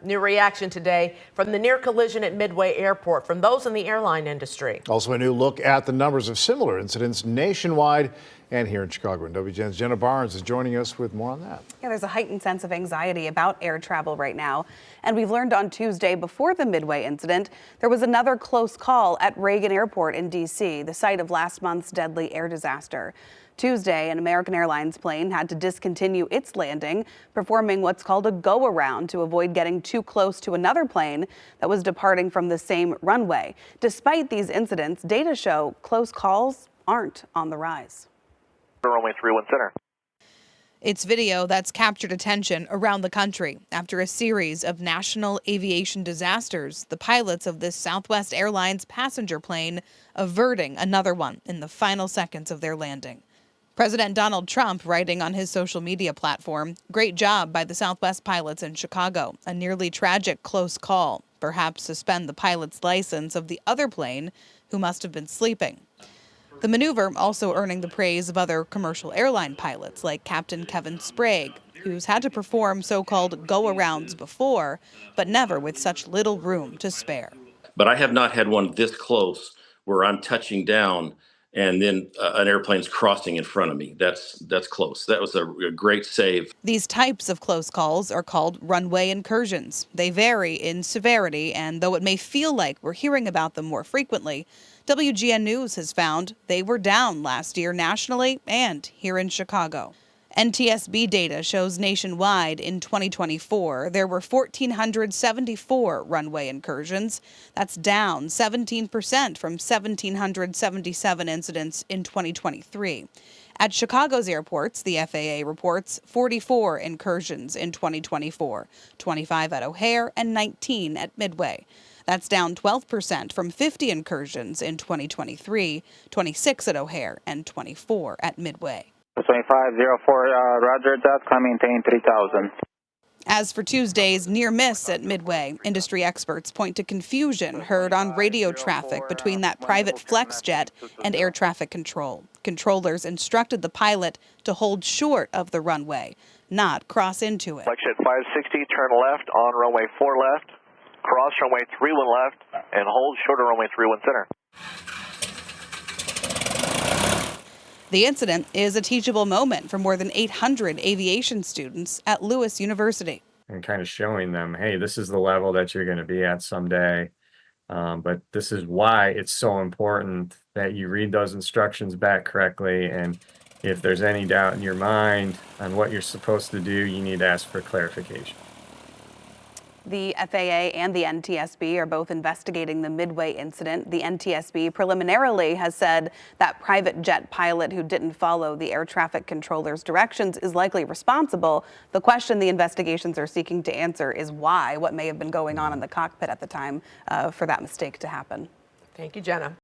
New reaction today from the near collision at Midway Airport from those in the airline industry. Also a new look at the numbers of similar incidents nationwide and here in Chicago. And WGN's Jenna Barnes is joining us with more on that. Yeah, there's a heightened sense of anxiety about air travel right now. And we've learned on Tuesday, before the Midway incident, there was another close call at Reagan Airport in D.C., the site of last month's deadly air disaster. Tuesday, an American Airlines plane had to discontinue its landing, performing what's called a go-around to avoid getting too close to another plane that was departing from the same runway. Despite these incidents, data show close calls aren't on the rise. Runway 31 center. It's video that's captured attention around the country after a series of national aviation disasters, the pilots of this Southwest Airlines passenger plane averting another one in the final seconds of their landing. President Donald Trump writing on his social media platform, "Great job by the Southwest pilots in Chicago. A nearly tragic close call. Perhaps suspend the pilot's license of the other plane who must have been sleeping." The maneuver also earning the praise of other commercial airline pilots like Captain Kevin Sprague, who's had to perform so-called go-arounds before, but never with such little room to spare. But I have not had one this close where I'm touching down and then an airplane's crossing in front of me. That's close. That was a great save. These types of close calls are called runway incursions. They vary in severity, and though it may feel like we're hearing about them more frequently, WGN News has found they were down last year nationally and here in Chicago. NTSB data shows nationwide in 2024 there were 1,474 runway incursions. That's down 17% from 1,777 incidents in 2023. At Chicago's airports, the FAA reports 44 incursions in 2024, 25 at O'Hare and 19 at Midway. That's down 12% from 50 incursions in 2023, 26 at O'Hare and 24 at Midway. 2504, roger that, maintain 3000. As for Tuesday's near miss at Midway, industry experts point to confusion heard on radio traffic between that private flex jet and air traffic control. Controllers instructed the pilot to hold short of the runway, not cross into it. Flex jet 560, turn left on runway 4 left, cross runway 31 left, and hold short of runway 31 center. The incident is a teachable moment for more than 800 aviation students at Lewis University. And kind of showing them, hey, this is the level that you're going to be at someday. But this is why it's so important that you read those instructions back correctly. And if there's any doubt in your mind on what you're supposed to do, you need to ask for clarification. The FAA and the NTSB are both investigating the Midway incident. The NTSB preliminarily has said that private jet pilot who didn't follow the air traffic controller's directions is likely responsible. The question the investigations are seeking to answer is why, what may have been going on in the cockpit at the time for that mistake to happen. Thank you, Jenna.